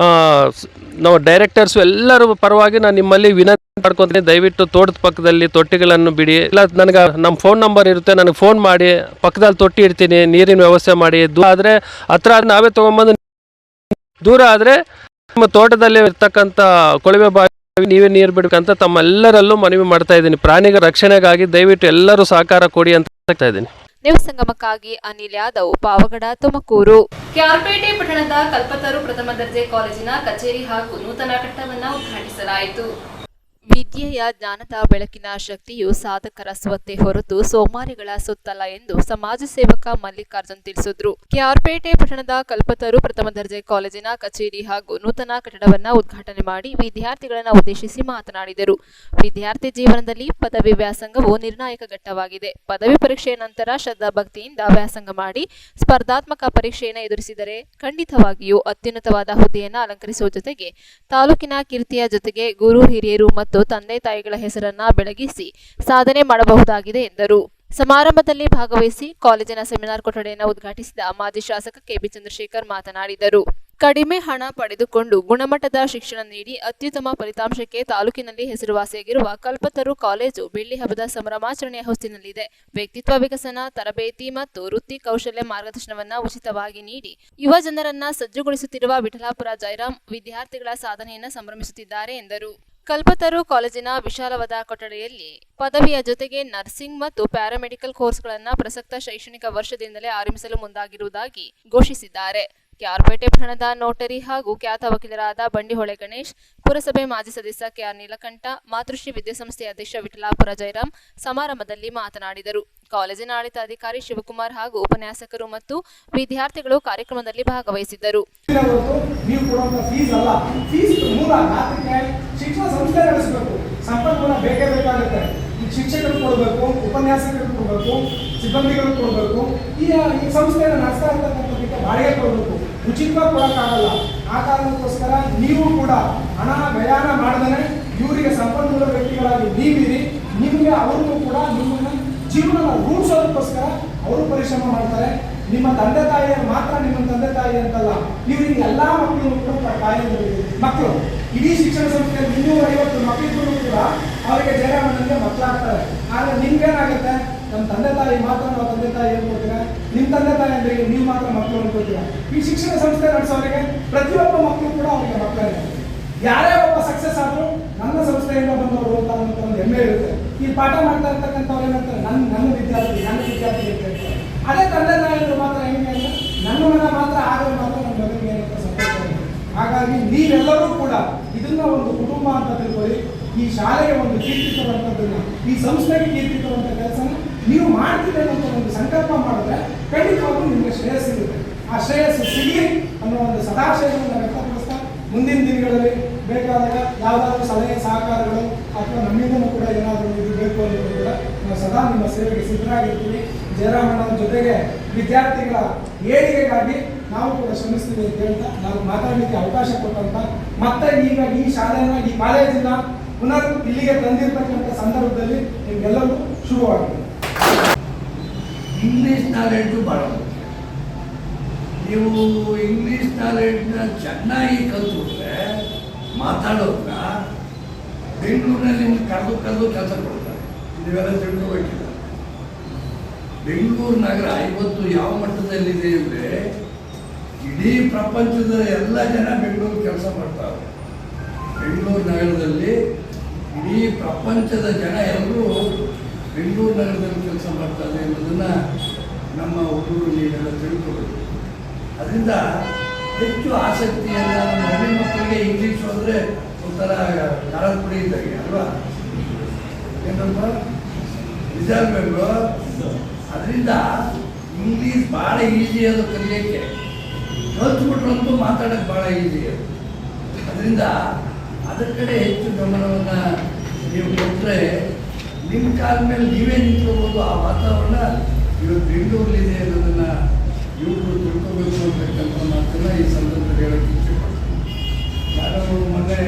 ನಾವು ಡೈರೆಕ್ಟರ್ಸು ಎಲ್ಲರ ಪರವಾಗಿ ನಾನು ನಿಮ್ಮಲ್ಲಿ ವಿನಂತಿ ಮಾಡ್ಕೊತೀನಿ. ದಯವಿಟ್ಟು ತೋಟದ ಪಕ್ಕದಲ್ಲಿ ತೊಟ್ಟಿಗಳನ್ನು ಬಿಡಿ. ಇಲ್ಲ ನನಗೆ ನಮ್ಮ ಫೋನ್ ನಂಬರ್ ಇರುತ್ತೆ, ನನಗೆ ಫೋನ್ ಮಾಡಿ, ಪಕ್ಕದಲ್ಲಿ ತೊಟ್ಟಿ ಇಡ್ತೀನಿ, ನೀರಿನ ವ್ಯವಸ್ಥೆ ಮಾಡಿ. ದೂರ ಆದರೆ ಹತ್ರ ನಾವೇ ತೊಗೊಂಬಂದು, ದೂರ ಆದರೆ ನಿಮ್ಮ ತೋಟದಲ್ಲಿ ಇರ್ತಕ್ಕಂಥ ಕೊಳವೆ ಬಾವಿ ನೀವೇ ನೀರು ಬಿಡಬೇಕಂತ ತಮ್ಮೆಲ್ಲರಲ್ಲೂ ಮನವಿ ಮಾಡ್ತಾ ಇದ್ದೀನಿ. ಪ್ರಾಣಿಗಳ ರಕ್ಷಣೆಗಾಗಿ ದಯವಿಟ್ಟು ಎಲ್ಲರೂ ಸಹಕಾರ ಕೊಡಿ ಅಂತ ಹೇಳ್ತಾ ಇದ್ದೀನಿ. ನ್ಯೂಸ್ ಸಂಗಮಕ್ಕಾಗಿ ಅನಿಲ್ ಯಾದವ್, ಪಾವಗಡ, ತುಮಕೂರು. ಕ್ಯಾರ್ಪೇಟೆ ಪಟ್ಟಣದ ಕಲ್ಪತರು ಪ್ರಥಮ ದರ್ಜೆ ಕಾಲೇಜಿನ ಕಚೇರಿ ಹಾಗೂ ನೂತನ ಕಟ್ಟಡವನ್ನು ಉದ್ಘಾಟಿಸಲಾಯಿತು. ವಿದ್ಯೆಯ ಜ್ಞಾನದ ಬೆಳಕಿನ ಶಕ್ತಿಯು ಸಾಧಕರ ಸ್ವತ್ತೇ ಹೊರತು ಸೋಮಾರಿಗಳ ಸೊತ್ತಲ್ಲ ಎಂದು ಸಮಾಜ ಸೇವಕ ಮಲ್ಲಿಕಾರ್ಜುನ್ ತಿಳಿಸಿದ್ರು. ಕೆಆರ್ಪೇಟೆ ಪಟ್ಟಣದ ಕಲ್ಪತರು ಪ್ರಥಮ ದರ್ಜೆ ಕಾಲೇಜಿನ ಕಚೇರಿ ಹಾಗೂ ನೂತನ ಕಟ್ಟಡವನ್ನು ಉದ್ಘಾಟನೆ ಮಾಡಿ ವಿದ್ಯಾರ್ಥಿಗಳನ್ನು ಉದ್ದೇಶಿಸಿ ಮಾತನಾಡಿದರು. ವಿದ್ಯಾರ್ಥಿ ಜೀವನದಲ್ಲಿ ಪದವಿ ವ್ಯಾಸಂಗವು ನಿರ್ಣಾಯಕ ಘಟ್ಟವಾಗಿದೆ. ಪದವಿ ಪರೀಕ್ಷೆಯ ನಂತರ ಶ್ರದ್ಧಾಭಕ್ತಿಯಿಂದ ವ್ಯಾಸಂಗ ಮಾಡಿ ಸ್ಪರ್ಧಾತ್ಮಕ ಪರೀಕ್ಷೆಯನ್ನು ಎದುರಿಸಿದರೆ ಖಂಡಿತವಾಗಿಯೂ ಅತ್ಯುನ್ನತವಾದ ಹುದ್ದೆಯನ್ನು ಅಲಂಕರಿಸುವ ಜೊತೆಗೆ ತಾಲೂಕಿನ ಕೀರ್ತಿಯ ಜೊತೆಗೆ ಗುರು ಹಿರಿಯರು ಮತ್ತು ತಂದೆ ತಾಯಿಗಳ ಹೆಸರನ್ನ ಬೆಳಗಿಸಿ ಸಾಧನೆ ಮಾಡಬಹುದಾಗಿದೆ ಎಂದರು. ಸಮಾರಂಭದಲ್ಲಿ ಭಾಗವಹಿಸಿ ಕಾಲೇಜಿನ ಸೆಮಿನಾರ್ ಕೊಠಡಿಯನ್ನು ಉದ್ಘಾಟಿಸಿದ ಮಾಜಿ ಶಾಸಕ ಕೆಬಿ ಚಂದ್ರಶೇಖರ್ ಮಾತನಾಡಿದರು. ಕಡಿಮೆ ಹಣ ಪಡೆದುಕೊಂಡು ಗುಣಮಟ್ಟದ ಶಿಕ್ಷಣ ನೀಡಿ ಅತ್ಯುತ್ತಮ ಫಲಿತಾಂಶಕ್ಕೆ ತಾಲೂಕಿನಲ್ಲಿ ಹೆಸರುವಾಸಿಯಾಗಿರುವ ಕಲ್ಪತರು ಕಾಲೇಜು ಬೆಳ್ಳಿ ಹಬ್ಬದ ಸಂಭ್ರಮಾಚರಣೆಯ ಹೊಸ್ತಿನಲ್ಲಿದೆ. ವ್ಯಕ್ತಿತ್ವ ವಿಕಸನ, ತರಬೇತಿ ಮತ್ತು ವೃತ್ತಿ ಕೌಶಲ್ಯ ಮಾರ್ಗದರ್ಶನವನ್ನ ಉಚಿತವಾಗಿ ನೀಡಿ ಯುವ ಜನರನ್ನ ಸಜ್ಜುಗೊಳಿಸುತ್ತಿರುವ ವಿಠಲಾಪುರ ಜಯರಾಮ್ ವಿದ್ಯಾರ್ಥಿಗಳ ಸಾಧನೆಯನ್ನ ಸಂಭ್ರಮಿಸುತ್ತಿದ್ದಾರೆ ಎಂದರು. ಕಲ್ಪತರು ಕಾಲೇಜಿನ ವಿಶಾಲವಾದ ಕೊಠಡಿಯಲ್ಲಿ ಪದವಿಯ ಜೊತೆಗೆ ನರ್ಸಿಂಗ್ ಮತ್ತು ಪ್ಯಾರಾಮೆಡಿಕಲ್ ಕೋರ್ಸ್ಗಳನ್ನು ಪ್ರಸಕ್ತ ಶೈಕ್ಷಣಿಕ ವರ್ಷದಿಂದಲೇ ಆರಂಭಿಸಲು ಮುಂದಾಗಿರುವುದಾಗಿ ಘೋಷಿಸಿದ್ದಾರೆ. ಕ್ಯಾರ್ಪೇಟೆ ಪಟ್ಟಣದ ನೋಟರಿ ಹಾಗೂ ಖ್ಯಾತ ವಕೀಲರಾದ ಬಂಡಿಹೊಳೆ ಗಣೇಶ್, ಪುರಸಭೆ ಮಾಜಿ ಸದಸ್ಯ ಕೆಆರ್ ನೀಲಕಂಠ, ಮಾತೃಶ್ರೀ ವಿದ್ಯಾಸಂಸ್ಥೆಯ ಅಧ್ಯಕ್ಷ ವಿಠಲಾಪುರ ಜಯರಾಮ್ ಸಮಾರಂಭದಲ್ಲಿ ಮಾತನಾಡಿದರು. ಕಾಲೇಜಿನ ಆಡಳಿತಾಧಿಕಾರಿ ಶಿವಕುಮಾರ್ ಹಾಗೂ ಉಪನ್ಯಾಸಕರು ಮತ್ತು ವಿದ್ಯಾರ್ಥಿಗಳು ಕಾರ್ಯಕ್ರಮದಲ್ಲಿ ಭಾಗವಹಿಸಿದ್ದರು. ನೀವು ಕೊಡುವಂತ ಫೀಸ್ ಅಲ್ಲ, ಫೀಸ್ ಮೂಲ ಶಿಕ್ಷಣ ಸಂಸ್ಥೆ ನಡೆಸಬೇಕು. ಸಂಪನ್ಮೂಲ ಬೇಕೇ ಬೇಕಾಗುತ್ತೆ. ಈ ಶಿಕ್ಷಕರು ಕೊಡಬೇಕು, ಉಪನ್ಯಾಸಕರು ಕೊಡಬೇಕು, ಸಿಬ್ಬಂದಿಗಳು ಕೊಡಬೇಕು. ಈ ಸಂಸ್ಥೆಯನ್ನು ನಡೆಸ್ತಾ ಇರ್ತಕ್ಕಂಥದ್ದಕ್ಕೆ ಬಾಡಿಗೆ ಕೊಡಬೇಕು, ಉಚಿತವಾಗಿ ಕೊಡೋಕ್ಕಾಗಲ್ಲ. ಆ ಕಾರಣಕ್ಕೋಸ್ಕರ ನೀವು ಕೂಡ ಹಣ ವ್ಯಯಾನ ಮಾಡದೇ ಇವರಿಗೆ ಸಂಪನ್ಮೂಲ ವ್ಯಕ್ತಿಗಳಾಗಿ ನೀವಿರಿ. ನಿಮಗೆ ಅವ್ರಿಗೂ ಕೂಡ ನಿಮ್ಮನ್ನ ಜೀವನ ರೂಢಿಸೋದಕ್ಕೋಸ್ಕರ ಅವರು ಪರಿಶ್ರಮ ಮಾಡ್ತಾರೆ. ನಿಮ್ಮ ತಂದೆ ತಾಯಿಯರು ಮಾತ್ರ ನಿಮ್ಮ ತಂದೆ ತಾಯಿ ಅಂತಲ್ಲ, ಇವರಿಗೆ ಎಲ್ಲಾ ಮಕ್ಕಳು ಕೂಡ ತಾಯಿ ಮಕ್ಕಳು. ಇಡೀ ಶಿಕ್ಷಣ ಸಂಸ್ಥೆಯಲ್ಲಿ 250 ಮಕ್ಕಳಿಗೂ ಕೂಡ ಅವರಿಗೆ ಜಯರಾಮಣ್ಣನಿಗೆ ಮಕ್ಕಳಾಗ್ತಾರೆ. ಆದರೆ ನಿಮ್ಗೇನಾಗುತ್ತೆ, ನಮ್ಮ ತಂದೆ ತಾಯಿ ಮಾತ್ರ ನಾವು ತಂದೆ ತಾಯಿ ಹೇಳ್ಕೊತೀರಾ, ನಿಮ್ಮ ತಂದೆ ತಾಯಿ ಅಂದ್ರೆ ನೀವು ಮಾತ್ರ ಮಕ್ಕಳು ಅನ್ಕೋತೀರಾ. ಈ ಶಿಕ್ಷಣ ಸಂಸ್ಥೆ ನಡೆಸೋರಿಗೆ ಪ್ರತಿಯೊಬ್ಬ ಮಕ್ಕಳು ಕೂಡ ಅವರಿಗೆ ಮಕ್ಕಳೇ. ಯಾರೇ ಒಬ್ಬ ಸಕ್ಸಸ್ ಆದರೂ ನನ್ನ ಸಂಸ್ಥೆಯಿಂದ ಬಂದವರು ಅಂತ ಒಂದು ಹೆಮ್ಮೆ ಇರುತ್ತೆ. ಈ ಪಾಠ ಮಾಡ್ತಾ ಇರ್ತಕ್ಕಂಥವ್ರು ಏನಂತಾರೆ, ನನ್ನ ವಿದ್ಯಾರ್ಥಿ ಅಂತ ಹೇಳ್ತಾರೆ. ಅದೇ ತಂದೆ ತಾಯಿಗಳು ಮಾತ್ರ ಹೆಂಗೆ ಅಂದ್ರೆ ನನ್ನ ಮಗ ಮಾತ್ರ ಆದರೆ ಮಾತ್ರ ನನ್ನ ಮಗನಿಗೆ ಏನಂತ ಸಂತೋಷ ಇದೆ. ಹಾಗಾಗಿ ನೀವೆಲ್ಲರೂ ಕೂಡ ಇದನ್ನ ಒಂದು ಕುಟುಂಬ ಅಂತ ತಿಳ್ಕೊಳ್ಳಿ. ಈ ಶಾಲೆಗೆ ಒಂದು ಕೀರ್ತಿ ತರುವಂಥದ್ದನ್ನ, ಈ ಸಂಸ್ಥೆಗೆ ಕೀರ್ತಿ ತರುವಂಥ ಕೆಲಸನ ನೀವು ಮಾಡ್ತೀರಿ ಅನ್ನೋ ಒಂದು ಸಂಕಲ್ಪ ಮಾಡಿದ್ರೆ ಖಂಡಿತವಾಗ್ಲೂ ನಿಮಗೆ ಶ್ರೇಯಸ್ಸಿರುತ್ತೆ. ಆ ಶ್ರೇಯಸ್ಸು ಸಿಗಲಿ ಅನ್ನೋ ಒಂದು ಸದಾಶಯವನ್ನು ವ್ಯಕ್ತಪಡಿಸ್ತಾ ಮುಂದಿನ ದಿನಗಳಲ್ಲಿ ಬೇಕಾದಾಗ ಯಾವುದಾದ್ರೂ ಸಲಹೆ ಸಹಕಾರಗಳು ಅಥವಾ ನಮ್ಮಿಂದಲೂ ಕೂಡ ಏನಾದರೂ ಇದು ಬೇಕು ಅನ್ನೋದು ಕೂಡ ನಾವು ಸದಾ ನಿಮ್ಮ ಸೇವೆಗೆ ಸಿದ್ಧರಾಗಿರ್ತೀವಿ. ಜಯರಾಮಣ್ಣನ ಜೊತೆಗೆ ವಿದ್ಯಾರ್ಥಿಗಳ ಏಳಿಗೆಗಾಗಿ ನಾವು ಕೂಡ ಶ್ರಮಿಸ್ತೀವಿ ಅಂತ ಹೇಳ್ತಾ ನಾವು ಮಾತಾಡಲಿಕ್ಕೆ ಅವಕಾಶ ಕೊಟ್ಟಂತ ಮತ್ತೆ ಈಗ ಈ ಶಾಲೆನ ಈ ಕಾಲೇಜಿನ ಪುನರ್ ಇಲ್ಲಿಗೆ ತಂದಿರತಕ್ಕಂಥ ಸಂದರ್ಭದಲ್ಲಿ ನಿಮ್ಗೆಲ್ಲರೂ ಶುರುವಾಗಿದೆ. ಇಂಗ್ಲೀಷ್ ನಾಲೆಡ್ಜು ಭಾಳ ನೀವು ಇಂಗ್ಲೀಷ್ ನಾಲೆಡ್ಜನ್ನ ಚೆನ್ನಾಗಿ ಕಲ್ತ್ಬಿಟ್ರೆ ಮಾತಾಡೋದನ್ನ ಬೆಂಗಳೂರಿನಲ್ಲಿ ಕರೆದು ಕೆಲಸ ಕೊಡ್ತಾರೆ. ನೀವೆಲ್ಲ ತಿಳ್ಕೋಬೇಕಿಲ್ಲ. ಬೆಂಗಳೂರು ನಗರ ಇವತ್ತು ಯಾವ ಮಟ್ಟದಲ್ಲಿದೆ ಅಂದರೆ ಇಡೀ ಪ್ರಪಂಚದ ಎಲ್ಲ ಜನ ಬೆಂಗಳೂರು ಕೆಲಸ ಮಾಡ್ತಾರೆ. ಬೆಂಗಳೂರು ನಗರದಲ್ಲಿ ಇಡೀ ಪ್ರಪಂಚದ ಜನ ಎಲ್ಲರೂ ಬೆಂಗಳೂರು ನಗರದಲ್ಲಿ ಕೆಲಸ ಮಾಡ್ತಾರೆ ಅನ್ನೋದನ್ನು ನಮ್ಮ ಹುಡುಗರು ನೀವೆಲ್ಲ ತಿಳ್ಕೋಬೇಕು. ಅದರಿಂದ ಹೆಚ್ಚು ಆಸಕ್ತಿಯನ್ನು ನಮ್ಮ ಹೆಣ್ಣು ಮಕ್ಕಳಿಗೆ ಇಂಗ್ಲೀಷ್ ಅಂದರೆ ಒಂಥರ ಖಾರದ ಪುಡಿ ಇದ್ದಾಗೆ ಅಲ್ವಾ, ಏನಪ್ಪ ನಿಜ ಅಲ್ವೇಲ್ವ? ಅದರಿಂದ ಇಂಗ್ಲೀಷ್ ಭಾಳ ಈಸಿ ಅದು ಕಲಿಯೋಕ್ಕೆ, ಕಲ್ತ್ಬಿಟ್ರಂತೂ ಮಾತಾಡೋಕ್ಕೆ ಭಾಳ ಈಸಿ ಅದು. ಅದರಿಂದ ಅದರ ಕಡೆ ಹೆಚ್ಚು ಗಮನವನ್ನು ನೀವು ಕೊಟ್ಟರೆ ನಿಮ್ಮ ಕಾಲ ಮೇಲೆ ನೀವೇ ನಿಂತ್ಕೋಬೋದು. ಆ ವಾತಾವರಣ ಇವತ್ತು ಬೆಂಗಳೂರಲ್ಲಿದೆ ಅನ್ನೋದನ್ನು ಇವರು ತಿಳ್ಕೋಬೇಕು ಅಂತಕ್ಕಂಥ ಮಾತನ್ನು ಈ ಸಂದರ್ಭದಲ್ಲಿ ಹೇಳೋಕ್ಕೆ ಇಚ್ಛೆಪಡ್ತೀನಿ. ನಾನು ಮೊನ್ನೆ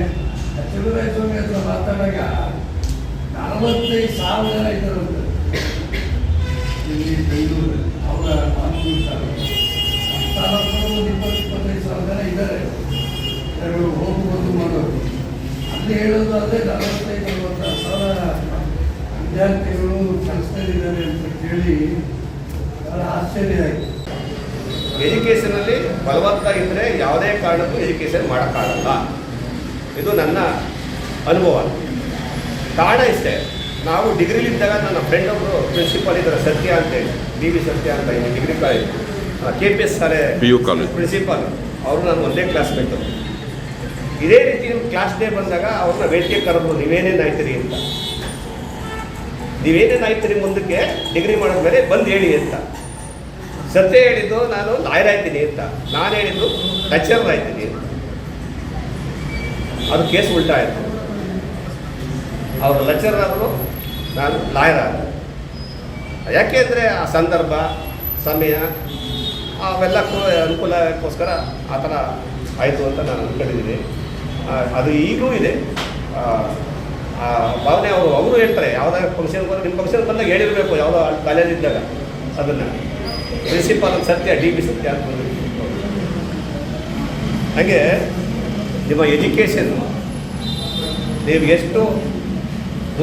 ಚಲುವರಾಯಸ್ವಾಮಿ ಹತ್ರ ಮಾತಾಡಾಗ 45,000 ಜನ ಇದ್ದಾರಂತೆ ಇಲ್ಲಿ ಬೆಂಗಳೂರಲ್ಲಿ. ಅವರ ಮಾತುಗಳು ತಾಲೂಕು 20-25,000 ಜನ ಇದ್ದಾರೆ. ಹೋಗ್ಬೋದು ಮಾಡೋದು ಅಲ್ಲಿ ಹೇಳೋದಾದರೆ 45,000-40,000 ವಿದ್ಯಾರ್ಥಿಗಳು ಕೆಲಸದಲ್ಲಿದ್ದಾರೆ ಅಂತ ಕೇಳಿ ಬಹಳ ಆಶ್ಚರ್ಯ ಆಯಿತು. ಎಜುಕೇಷನಲ್ಲಿ ಬಲವಂತಾಗಿದ್ದರೆ ಯಾವುದೇ ಕಾರಣಕ್ಕೂ ಎಜುಕೇಷನ್ ಮಾಡೋಕ್ಕಾಗಲ್ಲ. ಇದು ನನ್ನ ಅನುಭವ. ಕಾರಣ ಇಷ್ಟೇ, ನಾವು ಡಿಗ್ರಿಲಿದ್ದಾಗ ನನ್ನ ಫ್ರೆಂಡ್ ಒಬ್ಬರು ಪ್ರಿನ್ಸಿಪಾಲ್ ಇದ್ದಾರೆ, ಸತ್ಯ ಅಂತೇಳಿ, DV ಸತ್ಯ ಅಂತ ಇಲ್ಲಿ ಡಿಗ್ರಿ ಕಾಲೇಜ್ KPS ಶಾಲೆ PU ಕಾಲೇಜ್ ಪ್ರಿನ್ಸಿಪಾಲ್. ಅವರು ನಾನು ಒಂದೇ ಕ್ಲಾಸ್ಮೇಟು. ಇದೇ ರೀತಿ ಕ್ಲಾಸ್ ಡೇ ಬಂದಾಗ ಅವ್ರನ್ನ ವೇದಿಕೆ ಕರೆದ್ರು, ನೀವೇನೇನಾಯ್ತೀರಿ ಅಂತ. ನೀವೇನೇನಾಯ್ತೀರಿ ಮುಂದಕ್ಕೆ ಡಿಗ್ರಿ ಮಾಡಿದ್ಮೇಲೆ ಬಂದು ಹೇಳಿ ಅಂತ. ಸತ್ಯ ಹೇಳಿದ್ದು ನಾನು ಲಾಯರ್ ಆಯ್ತೀನಿ ಅಂತ, ನಾನು ಹೇಳಿದ್ದು ಲೆಕ್ಚರರ್ ಆಯ್ತೀನಿ ಅಂತ. ಅದು ಕೇಸ್ ಉಲ್ಟಾ ಆಯಿತು. ಅವರು ಲೆಕ್ಚರರ್ ಆದರು, ನಾನು ಲಾಯರ್ ಆದ. ಯಾಕೆ ಅಂದರೆ ಆ ಸಂದರ್ಭ, ಸಮಯ ಅವೆಲ್ಲ ಅನುಕೂಲಕ್ಕೋಸ್ಕರ ಆ ಥರ ಆಯಿತು ಅಂತ ನಾನು ಅಂದ್ಕೊಂಡಿದ್ದೀನಿ. ಅದು ಈಗಲೂ ಇದೆ ಆ ಭಾವನೆ. ಅವರು ಹೇಳ್ತಾರೆ, ಯಾವುದಾದ್ರು ಫಂಕ್ಷನ್ಗೆ ಬಂದರೆ ನಿಮ್ಮ ಫಂಕ್ಷನ್ಗೆ ಬಂದಾಗ ಹೇಳಿರಬೇಕು, ಯಾವುದೋ ಕಾಲೇಜ್ ಇದ್ದಾಗ ಅದನ್ನು ಪ್ರಿನ್ಸಿಪಾಲ್ ಸತ್ಯ DV ಸತ್ಯ ಅಂತ ಹಾಗೆ ನಿಮ್ಮ ಎಜುಕೇಷನ್ ನೀವು ಎಷ್ಟು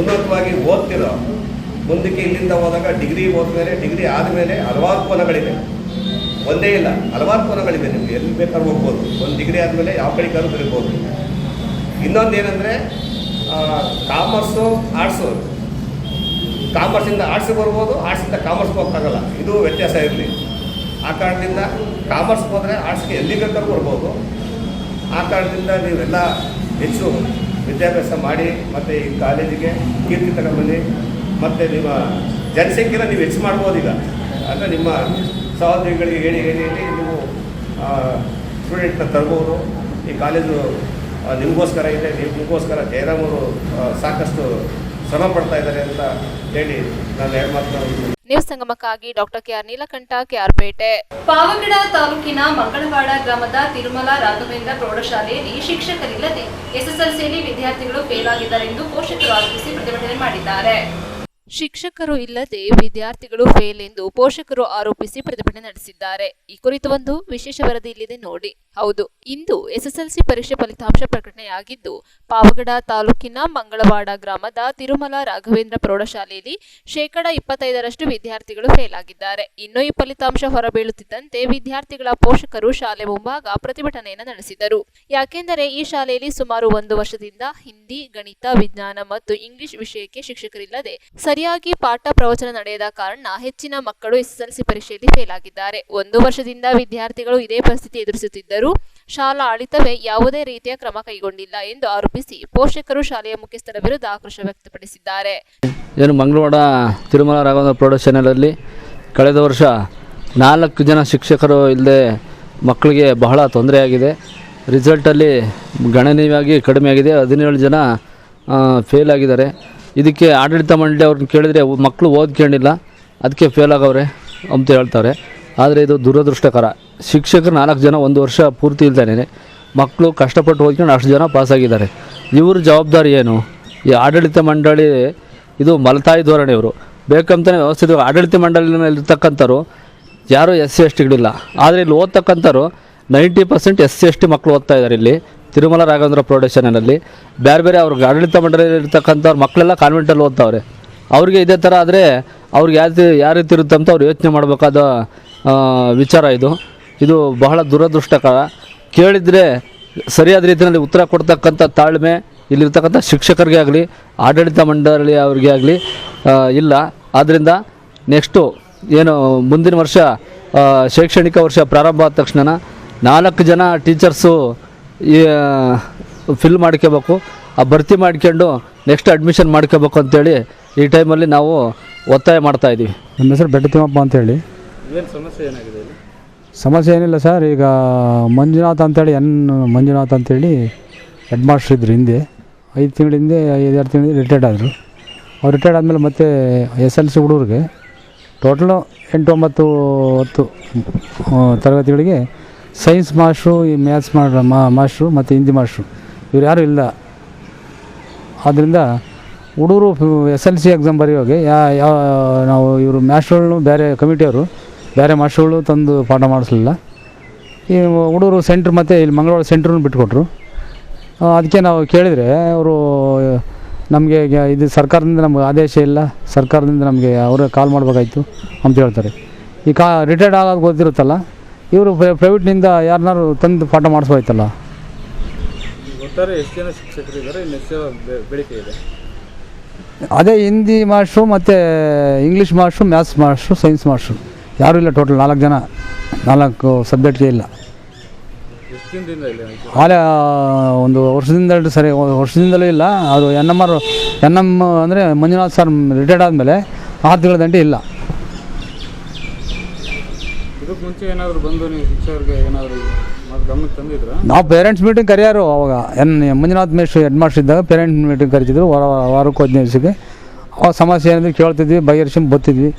ಉನ್ನತವಾಗಿ ಓದ್ತಿರೋ, ಮುಂದಕ್ಕೆ ಇಲ್ಲಿಂದ ಹೋದಾಗ ಡಿಗ್ರಿ ಓದ್ಮೇಲೆ, ಡಿಗ್ರಿ ಆದಮೇಲೆ ಹಲವಾರು ಕೋನಗಳಿವೆ, ಒಂದೇ ಇಲ್ಲ ಹಲವಾರು ಕೋನಗಳಿವೆ. ನಿಮಗೆ ಎಲ್ಲಿ ಬೇಕಾದ್ರೂ ಹೋಗ್ಬೋದು. ಒಂದು ಡಿಗ್ರಿ ಆದಮೇಲೆ ಯಾವ ಕಡೆಗಾದ್ರೂ ಬರೀಬೋದು. ಇನ್ನೊಂದು ಏನಂದರೆ ಕಾಮರ್ಸು, ಆರ್ಟ್ಸು, ಕಾಮರ್ಸಿಂದ ಆರ್ಟ್ಸ್ಗೆ ಬರ್ಬೋದು, ಆರ್ಟ್ಸಿಂದ ಕಾಮರ್ಸ್ಗೆ ಹೋಗೋಕ್ಕಾಗಲ್ಲ. ಇದು ವ್ಯತ್ಯಾಸ ಇರಲಿ. ಆ ಕಾರಣದಿಂದ ಕಾಮರ್ಸ್ಗೆ ಹೋದರೆ ಆರ್ಟ್ಸ್ಗೆ ಎಲ್ಲಿ ಬೇಕಾದ್ರೂ ಬರ್ಬೋದು. ಆ ಕಾರಣದಿಂದ ನೀವೆಲ್ಲ ಹೆಚ್ಚು ವಿದ್ಯಾಭ್ಯಾಸ ಮಾಡಿ ಮತ್ತು ಈ ಕಾಲೇಜಿಗೆ ಕೀರ್ತಿ ತಗೊಂಡ್ಬನ್ನಿ. ಮತ್ತು ನಿಮ್ಮ ಜನಸಂಖ್ಯೆನ ನೀವು ಹೆಚ್ಚು ಮಾಡ್ಬೋದು. ಈಗ ಅಂದರೆ ನಿಮ್ಮ ಸಹೋದರಿಗಳಿಗೆ ಹೇಳಿ ನೀವು ಸ್ಟೂಡೆಂಟ್ನ ತರ್ಬೋದು. ಈ ಕಾಲೇಜು ನಿಮಗೋಸ್ಕರ ಇದೆ, ನಿಮಗೋಸ್ಕರ ಜಯರಾಮರು ಸಾಕಷ್ಟು ಶ್ರಮ ಪಡ್ತಾ ಇದ್ದಾರೆ ಅಂತ ಹೇಳಿ ನಾನು ಎರಡು ಮಾತನಾಡ್ತೀನಿ. ನ್ಯೂಸ್ ಸಂಗಮಕ್ಕಾಗಿ doctor KR Neelakantha, KR Pete. Pavagada ತಾಲೂಕಿನ ಮಂಗಳವಾಡ ಗ್ರಾಮದ ತಿರುಮಲ ರಾಘವೇಂದ್ರ ಪ್ರೌಢಶಾಲೆಯಲ್ಲಿ ಶಿಕ್ಷಕರಿಲ್ಲದೆ ಎಸ್ಎಸ್ಎಲ್ಸಿಯಲ್ಲಿ ವಿದ್ಯಾರ್ಥಿಗಳು ಫೇಲ್ ಆಗಿದ್ದಾರೆಂದು ಪೋಷಕರು ಆರೋಪಿಸಿ ಪ್ರತಿಭಟನೆ ಮಾಡಿದ್ದಾರೆ. ಶಿಕ್ಷಕರು ಇಲ್ಲದೆ ವಿದ್ಯಾರ್ಥಿಗಳು ಫೇಲ್ ಎಂದು ಪೋಷಕರು ಆರೋಪಿಸಿ ಪ್ರತಿಭಟನೆ ನಡೆಸಿದ್ದಾರೆ. ಈ ಕುರಿತು ಒಂದು ವಿಶೇಷ ವರದಿ ಇಲ್ಲಿದೆ ನೋಡಿ. ಹೌದು, ಇಂದು ಎಸ್ಎಸ್ಎಲ್ಸಿ ಪರೀಕ್ಷೆ ಫಲಿತಾಂಶ ಪ್ರಕಟಣೆಯಾಗಿದ್ದು, ಪಾವಗಡ ತಾಲೂಕಿನ ಮಂಗಳವಾಡ ಗ್ರಾಮದ ತಿರುಮಲ ರಾಘವೇಂದ್ರ ಪ್ರೌಢಶಾಲೆಯಲ್ಲಿ 25% ವಿದ್ಯಾರ್ಥಿಗಳು ಫೇಲ್ ಆಗಿದ್ದಾರೆ. ಇನ್ನು ಈ ಫಲಿತಾಂಶ ಹೊರಬೀಳುತ್ತಿದ್ದಂತೆ ವಿದ್ಯಾರ್ಥಿಗಳ ಪೋಷಕರು ಶಾಲೆ ಮುಂಭಾಗ ಪ್ರತಿಭಟನೆಯನ್ನು ನಡೆಸಿದರು. ಯಾಕೆಂದರೆ ಈ ಶಾಲೆಯಲ್ಲಿ ಸುಮಾರು 1 ವರ್ಷದಿಂದ ಹಿಂದಿ, ಗಣಿತ, ವಿಜ್ಞಾನ ಮತ್ತು ಇಂಗ್ಲಿಷ್ ವಿಷಯಕ್ಕೆ ಶಿಕ್ಷಕರಿಲ್ಲದೆ ಸರಿಯಾಗಿ ಪಾಠ ಪ್ರವಚನ ನಡೆಯದ ಕಾರಣ ಹೆಚ್ಚಿನ ಮಕ್ಕಳು ಎಸ್ಎಸ್ಎಲ್ಸಿ ಪರೀಕ್ಷೆಯಲ್ಲಿ ಫೇಲ್ ಆಗಿದ್ದಾರೆ. 1 ವರ್ಷದಿಂದ ವಿದ್ಯಾರ್ಥಿಗಳು ಇದೇ ಪರಿಸ್ಥಿತಿ ಎದುರಿಸುತ್ತಿದ್ದರೂ ಶಾಲಾ ಆಡಳಿತವೇ ಯಾವುದೇ ರೀತಿಯ ಕ್ರಮ ಕೈಗೊಂಡಿಲ್ಲ ಎಂದು ಆರೋಪಿಸಿ ಪೋಷಕರು ಶಾಲೆಯ ಮುಖ್ಯಸ್ಥರ ವಿರುದ್ಧ ಆಕ್ರೋಶ ವ್ಯಕ್ತಪಡಿಸಿದ್ದಾರೆ. ಮಂಗಳವಾಡ ತಿರುಮಲ ರಾಘವೇಂದ್ರ ಪ್ರೌಢಶಾಲೆಯಲ್ಲಿ ಕಳೆದ ವರ್ಷ 4 ಜನ ಶಿಕ್ಷಕರು ಇಲ್ಲದೆ ಮಕ್ಕಳಿಗೆ ಬಹಳ ತೊಂದರೆಯಾಗಿದೆ. ರಿಸಲ್ಟಲ್ಲಿ ಗಣನೀಯವಾಗಿ ಕಡಿಮೆಯಾಗಿದೆ. 17 ಜನ ಫೇಲ್ ಆಗಿದ್ದಾರೆ. ಇದಕ್ಕೆ ಆಡಳಿತ ಮಂಡಳಿ ಅವ್ರನ್ನ ಕೇಳಿದರೆ ಮಕ್ಕಳು ಓದ್ಕೊಂಡಿಲ್ಲ, ಅದಕ್ಕೆ ಫೇಲ್ ಆಗವ್ರೆ ಅಂತ ಹೇಳ್ತಾರೆ. ಆದರೆ ಇದು ದುರದೃಷ್ಟಕರ. ಶಿಕ್ಷಕರು 4 ಜನ 1 ವರ್ಷ ಪೂರ್ತಿ ಇಲ್ದಾನೆ ಮಕ್ಕಳು ಕಷ್ಟಪಟ್ಟು ಓದ್ಕೊಂಡು ಅಷ್ಟು ಜನ ಪಾಸಾಗಿದ್ದಾರೆ. ಇವ್ರ ಜವಾಬ್ದಾರಿ ಏನು? ಈ ಆಡಳಿತ ಮಂಡಳಿ ಇದು ಮಲತಾಯಿ ಧೋರಣೆ. ಇವರು ಬೇಕಂತಲೇ ವ್ಯವಸ್ಥಿತ ಆಡಳಿತ ಮಂಡಳಿನಲ್ಲಿರ್ತಕ್ಕಂಥವ್ರು ಯಾರೂ SC/STಗಳಿಲ್ಲ. ಆದರೆ ಇಲ್ಲಿ ಓದ್ತಕ್ಕಂಥವ್ರು 90% SC/ST ಮಕ್ಕಳು ಓದ್ತಾ ಇದ್ದಾರೆ. ಇಲ್ಲಿ ತಿರುಮಲ ರಾಘವೇಂದ್ರ ಪ್ರೌಢಶಾಲೆಯಲ್ಲಿ ಬೇರೆ ಅವ್ರಿಗೆ ಆಡಳಿತ ಮಂಡಳಿಯಲ್ಲಿ ಇರ್ತಕ್ಕಂಥವ್ರು ಮಕ್ಕಳೆಲ್ಲ ಕಾನ್ವೆಂಟಲ್ಲಿ ಓದ್ತಾವ್ರೆ. ಅವ್ರಿಗೆ ಇದೇ ಥರ ಆದರೆ ಅವ್ರಿಗೆ ಯಾವ ರೀತಿ ಇರುತ್ತೆ ಅಂತ ಅವ್ರು ಯೋಚನೆ ಮಾಡಬೇಕಾದ ವಿಚಾರ ಇದು ಬಹಳ ದುರದೃಷ್ಟಕರ. ಕೇಳಿದರೆ ಸರಿಯಾದ ರೀತಿಯಲ್ಲಿ ಉತ್ತರ ಕೊಡ್ತಕ್ಕಂಥ ತಾಳ್ಮೆ ಇಲ್ಲಿರ್ತಕ್ಕಂಥ ಶಿಕ್ಷಕರಿಗೆ ಆಗಲಿ ಆಡಳಿತ ಮಂಡಳಿ ಅವ್ರಿಗೆ ಆಗಲಿ ಇಲ್ಲ. ಆದ್ದರಿಂದ ನೆಕ್ಸ್ಟು ಏನು ಮುಂದಿನ ವರ್ಷ ಶೈಕ್ಷಣಿಕ ವರ್ಷ ಪ್ರಾರಂಭ ಆದ ತಕ್ಷಣ 4 ಜನ ಟೀಚರ್ಸು ಫಿಲ್ ಮಾಡ್ಕೋಬೇಕು, ಆ ಭರ್ತಿ ಮಾಡ್ಕೊಂಡು ನೆಕ್ಸ್ಟ್ ಅಡ್ಮಿಷನ್ ಮಾಡ್ಕೋಬೇಕು ಅಂತೇಳಿ ಈ ಟೈಮಲ್ಲಿ ನಾವು ಒತ್ತಾಯ ಮಾಡ್ತಾಯಿದ್ದೀವಿ. ನಮ್ಮ ಹೆಸರು ಬೆಟ್ಟ ತಿಮ್ಮಪ್ಪ ಅಂತೇಳಿ. ಏನು ಸಮಸ್ಯೆ ಏನಾಗಿದೆ ಇಲ್ಲಿ? ಸಮಸ್ಯೆ ಏನಿಲ್ಲ ಸರ್. ಈಗ ಮಂಜುನಾಥ್ ಅಂತೇಳಿ ಹೆಡ್ ಮಾಸ್ಟರ್ ಇದ್ದರು. ಹಿಂದೆ 5 ತಿಂಗಳ ಹಿಂದೆ 5-6 ತಿಂಗಳ ರಿಟೈರ್ಡ್ ಆದರು. ಅವ್ರು ರಿಟೈರ್ಡ್ ಆದಮೇಲೆ ಮತ್ತೆ SLC ಹುಡುಗರಿಗೆ ಟೋಟಲು 8, 9, 10 ತರಗತಿಗಳಿಗೆ ಸೈನ್ಸ್ ಮಾಸ್ಟ್ರು, ಈ ಮ್ಯಾಥ್ಸ್ ಮಾಸ್ಟ್ರು ಮತ್ತು ಹಿಂದಿ ಮಾಸ್ಟ್ರು ಇವ್ರು ಯಾರೂ ಇಲ್ಲ. ಆದ್ದರಿಂದ ಹುಡುಗರು SLC ಎಕ್ಸಾಮ್ ಬರೆಯೋಗೆ ನಾವು ಇವರು ಮಾಸ್ಟ್ರುಗಳು ಬೇರೆ ಕಮಿಟಿಯವರು ಬೇರೆ ಮಾಸ್ಟ್ರುಗಳು ತಂದು ಪಾಠ ಮಾಡಿಸ್ಲಿಲ್ಲ. ಈ ಹುಡುಗರು ಸೆಂಟ್ರ್ ಮತ್ತು ಇಲ್ಲಿ ಮಂಗಳವಾರ ಸೆಂಟ್ರನ್ನು ಬಿಟ್ಕೊಟ್ರು. ಅದಕ್ಕೆ ನಾವು ಕೇಳಿದರೆ ಅವರು ನಮಗೆ ಇದು ಸರ್ಕಾರದಿಂದ ನಮಗೆ ಆದೇಶ ಇಲ್ಲ, ಸರ್ಕಾರದಿಂದ ನಮಗೆ ಅವರೇ ಕಾಲ್ ಮಾಡಬೇಕಾಯ್ತು ಅಂತ ಹೇಳ್ತಾರೆ. ಈ ರಿಟೈರ್ಡ್ ಆಗೋದು ಗೊತ್ತಿರುತ್ತಲ್ಲ, ಇವರು ಪ್ರೈವೇಟ್ನಿಂದ ಯಾರನ್ನಾರು ತಂದು ಪಾಠ ಮಾಡಿಸ್ಬೋಯ್ತಲ್ಲ. ಒಟ್ಟಾರೆ ಎಷ್ಟು ಜನ ಶಿಕ್ಷಕರಿದ್ದಾರೆ? ಇನ್ನೆಷ್ಟು ಬೇಡಿಕೆ ಇದೆ? ಅದೇ ಹಿಂದಿ ಮಾಸ್ಟ್ರು ಮತ್ತು English master, maths master, science master ಯಾರೂ ಇಲ್ಲ. ಟೋಟಲ್ 4 ಜನ, 4 ಸಬ್ಜೆಕ್ಟ್ಗೆ ಇಲ್ಲ. ಹಾಲೆ 1 ವರ್ಷದಿಂದಲೂ ಇಲ್ಲ. ಅದು NM ಅಂದರೆ ಮಂಜುನಾಥ್ ಸರ್ ರಿಟೈರ್ಡ್ ಆದಮೇಲೆ 6 ತಿಂಗಳ ದಂಟೆ ಇಲ್ಲ. ಇದಕ್ಕೆ ಮುಂಚೆ ಏನಾದರೂ ಬಂದು ನೀವು ಶಿಕ್ಷಕರಿಗೆ ಏನಾದರೂ ಗಮನಕ್ಕೆ ತಂದಿದ್ರಾ? ನಾವು ಪೇರೆಂಟ್ಸ್ ಮೀಟಿಂಗ್ ಕರೆಯಾರು. ಅವಾಗ ಮಂಜುನಾಥ್ ಹೆಡ್ ಮಾಸ್ಟರ್ ಇದ್ದಾಗ ಪೇರೆಂಟ್ಸ್ ಮೀಟಿಂಗ್ ಕರಿತಿದ್ರು. ವಾರಕ್ಕೆ 15 ದಿವಸಕ್ಕೆ ಅವಾಗ ಸಮಸ್ಯೆ ಏನಿದ್ರು ಕೇಳ್ತಿದ್ವಿ, ಬಗೆಹರಿಸಿ ಬರ್ತಿದ್ವಿ.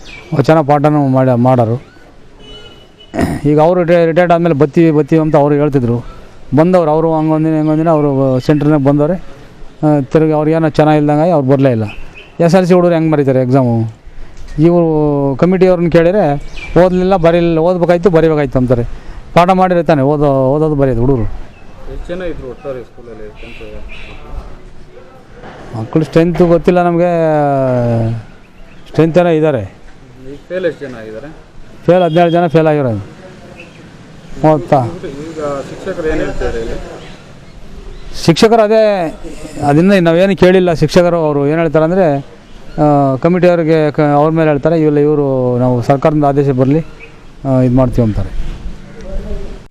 ಚೆನ್ನಾಗಿ ಪಾಠನೂ ಮಾಡೋರು. ಈಗ ಅವರು ರಿಟೈರ್ಡ್ ಆದಮೇಲೆ ಬತ್ತೀವಿ ಅಂತ ಅವ್ರು ಹೇಳ್ತಿದ್ರು. ಬಂದವರು ಅವರು ಹಂಗೊಂದಿನ ಅವರು ಸೆಂಟ್ರ್ನಾಗ ಬಂದವ್ರೆ. ತಿರುಗಿ ಅವ್ರಿಗೇನೋ ಚೆನ್ನಾಗಿಲ್ದಂಗೆ ಅವ್ರು ಬರಲೇ ಇಲ್ಲ. SLC ಹುಡುಗರು ಹೆಂಗೆ ಬರೀತಾರೆ ಎಕ್ಸಾಮು? ಇವರು ಕಮಿಟಿಯವ್ರನ್ನ ಕೇಳಿದರೆ ಓದಲಿಲ್ಲ, ಓದಬೇಕಾಯ್ತು, ಬರೀಬೇಕಾಯ್ತು ಅಂತಾರೆ. ಪಾಠ ಮಾಡಿರ್ತಾನೆ ಓದೋದು ಬರೆಯೋದು ಹುಡುಗರು. ಎಷ್ಟು ಜನ ಇದ್ರು ಒಟ್ಟಾರೆ ಸ್ಕೂಲಲ್ಲಿ ಮಕ್ಕಳು ಸ್ಟ್ರೆಂತು ಗೊತ್ತಿಲ್ಲ ನಮಗೆ, ಸ್ಟ್ರೆಂತ್ ಏನೋ ಇದ್ದಾರೆ. ಈಗ ಫೇಲ್ ಎಷ್ಟು ಜನ ಆಗಿದ್ದಾರೆ? ಫೇಲ್ 17 ಜನ ಫೇಲ್ ಆಗಿರೋದು. ಹೌದಾ? ಈಗ ಶಿಕ್ಷಕರು ಏನು ಹೇಳ್ತಾರೆ? ಶಿಕ್ಷಕರು ಅದನ್ನು ನಾವೇನು ಕೇಳಿಲ್ಲ. ಶಿಕ್ಷಕರು ಅವರು ಏನು ಹೇಳ್ತಾರೆ ಅಂದರೆ ಕಮಿಟಿಯವ್ರಿಗೆ ಅವ್ರ ಮೇಲೆ ಹೇಳ್ತಾರೆ, ಇವರು ನಾವು ಸರ್ಕಾರದ ಆದೇಶ ಬರಲಿ ಇದು ಮಾಡ್ತೀವಿ ಅಂತಾರೆ.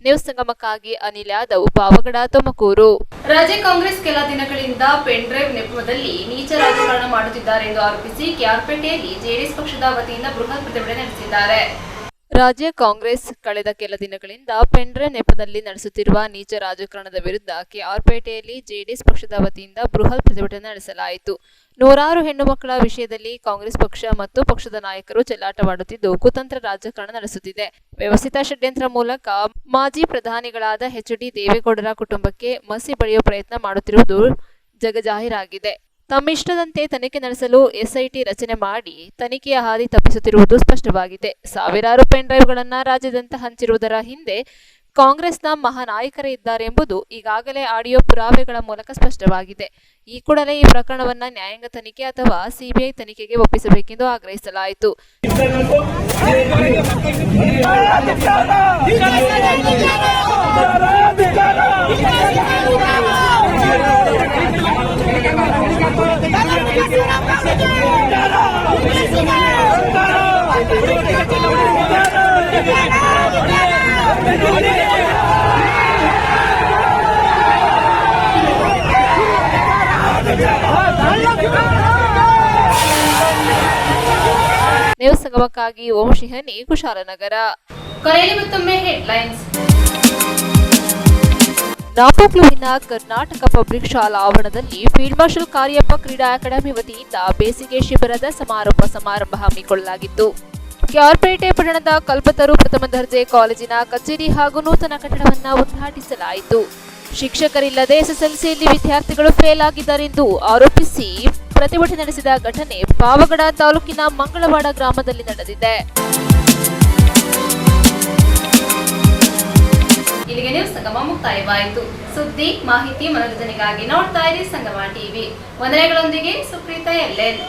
ನ್ಯೂಸ್ ಸಂಗಮಕ್ಕಾಗಿ ಅನಿಲ್ ಯಾದವ್, ಪಾವಗಡ, ತುಮಕೂರು. ರಾಜ್ಯ ಕಾಂಗ್ರೆಸ್ ಕೆಲ ದಿನಗಳಿಂದ ಪೆನ್ ಡ್ರೈವ್ ನೆಪದಲ್ಲಿ ನೀಚ ರಾಜಕಾರಣ ಮಾಡುತ್ತಿದ್ದಾರೆ ಎಂದು ಆರೋಪಿಸಿ ಕೆಆರ್ಪೇಟೆಯಲ್ಲಿ ಜೆಡಿಎಸ್ ಪಕ್ಷದ ವತಿಯಿಂದ ಬೃಹತ್ ಪ್ರತಿಭಟನೆ ನಡೆಸಿದ್ದಾರೆ. ರಾಜ್ಯ ಕಾಂಗ್ರೆಸ್ ಕಳೆದ ಕೆಲ ದಿನಗಳಿಂದ ಪೆನ್ ಡ್ರೈವ್ ನೆಪದಲ್ಲಿ ನಡೆಸುತ್ತಿರುವ ನೀಚ ರಾಜಕಾರಣದ ವಿರುದ್ಧ ಕೆಆರ್ಪೇಟೆಯಲ್ಲಿ ಜೆಡಿಎಸ್ ಪಕ್ಷದ ವತಿಯಿಂದ ಬೃಹತ್ ಪ್ರತಿಭಟನೆ ನಡೆಸಲಾಯಿತು. ನೂರಾರು ಹೆಣ್ಣು ಮಕ್ಕಳ ವಿಷಯದಲ್ಲಿ ಕಾಂಗ್ರೆಸ್ ಪಕ್ಷ ಮತ್ತು ಪಕ್ಷದ ನಾಯಕರು ಚೆಲ್ಲಾಟವಾಡುತ್ತಿದ್ದು ಕುತಂತ್ರ ರಾಜಕಾರಣ ನಡೆಸುತ್ತಿದೆ. ವ್ಯವಸ್ಥಿತ ಷಡ್ಯಂತ್ರ ಮೂಲಕ ಮಾಜಿ ಪ್ರಧಾನಿಗಳಾದ ಎಚ್.ಡಿ. ದೇವೇಗೌಡರ ಕುಟುಂಬಕ್ಕೆ ಮಸಿ ಬಳಿಯುವ ಪ್ರಯತ್ನ ಮಾಡುತ್ತಿರುವುದು ಜಗಜಾಹೀರಾಗಿದೆ. ತಮ್ಮಿಷ್ಟದಂತೆ ತನಿಖೆ ನಡೆಸಲು ಎಸ್ಐಟಿ ರಚನೆ ಮಾಡಿ ತನಿಖೆಯ ಹಾದಿ ತಪ್ಪಿಸುತ್ತಿರುವುದು ಸ್ಪಷ್ಟವಾಗಿದೆ. ಸಾವಿರಾರು ಪೆನ್ ಡ್ರೈವ್ಗಳನ್ನು ರಾಜ್ಯಾದ್ಯಂತ ಹಂಚಿರುವುದರ ಹಿಂದೆ ಕಾಂಗ್ರೆಸ್ನ ಮಹಾನಾಯಕರೇ ಇದ್ದಾರೆ ಎಂಬುದು ಈಗಾಗಲೇ ಆಡಿಯೋ ಪುರಾವೆಗಳ ಮೂಲಕ ಸ್ಪಷ್ಟವಾಗಿದೆ. ಈ ಕೂಡಲೇ ಈ ಪ್ರಕರಣವನ್ನು ನ್ಯಾಯಾಂಗ ತನಿಖೆ ಅಥವಾ ಸಿಬಿಐ ತನಿಖೆಗೆ ಒಪ್ಪಿಸಬೇಕೆಂದು ಆಗ್ರಹಿಸಲಾಯಿತು. ನ್ಯೂಸ್ ಸಂಗಮಕ್ಕಾಗಿ ಓಂ ಶಿಹನಿ, ಕುಶಾಲನಗರ. ಕೊನೆಯಲ್ಲಿ ಮತ್ತೊಮ್ಮೆ ಹೆಡ್ಲೈನ್ಸ್. ನಾಪೋಕ್ಲುವಿನ ಕರ್ನಾಟಕ ಪಬ್ಲಿಕ್ ಶಾಲಾ ಆವರಣದಲ್ಲಿ ಫೀಲ್ಡ್ ಮಾರ್ಷಲ್ ಕಾರ್ಯಪ್ಪ ಕ್ರೀಡಾ ಅಕಾಡೆಮಿ ವತಿಯಿಂದ ಬೇಸಿಗೆ ಶಿಬಿರದ ಸಮಾರೋಪ ಸಮಾರಂಭ ಹಮ್ಮಿಕೊಳ್ಳಲಾಗಿತ್ತು. ಕೆಆರ್ಪೇಟೆ ಪಟ್ಟಣದ ಕಲ್ಪತರು ಪ್ರಥಮ ದರ್ಜೆ ಕಾಲೇಜಿನ ಕಚೇರಿ ಹಾಗೂ ನೂತನ ಕಟ್ಟಡವನ್ನು ಉದ್ಘಾಟಿಸಲಾಯಿತು. ಶಿಕ್ಷಕರಿಲ್ಲದೆ ಎಸ್ಎಸ್ಎಲ್ಸಿಯಲ್ಲಿ ವಿದ್ಯಾರ್ಥಿಗಳು ಫೇಲ್ ಆಗಿದ್ದಾರೆಂದು ಆರೋಪಿಸಿ ಪ್ರತಿಭಟನೆ ನಡೆಸಿದ ಘಟನೆ ಪಾವಗಡ ತಾಲೂಕಿನ ಮಂಗಳವಾಡ ಗ್ರಾಮದಲ್ಲಿ ನಡೆದಿದೆ. ಇಲ್ಲಿಗೆ ನ್ಯೂಸ್ ಸಂಗಮ ಮುಕ್ತಾಯವಾಯಿತು. ಸುದ್ದಿ, ಮಾಹಿತಿ, ಮನೋರಂಜನೆಗಾಗಿ ನೋಡ್ತಾ ಇರಿ ಸಂಗಮ ಟಿವಿ. ವಂದನೆಗಳೊಂದಿಗೆ ಸುಪ್ರೀತಾ ಎಲ್ಎನ್.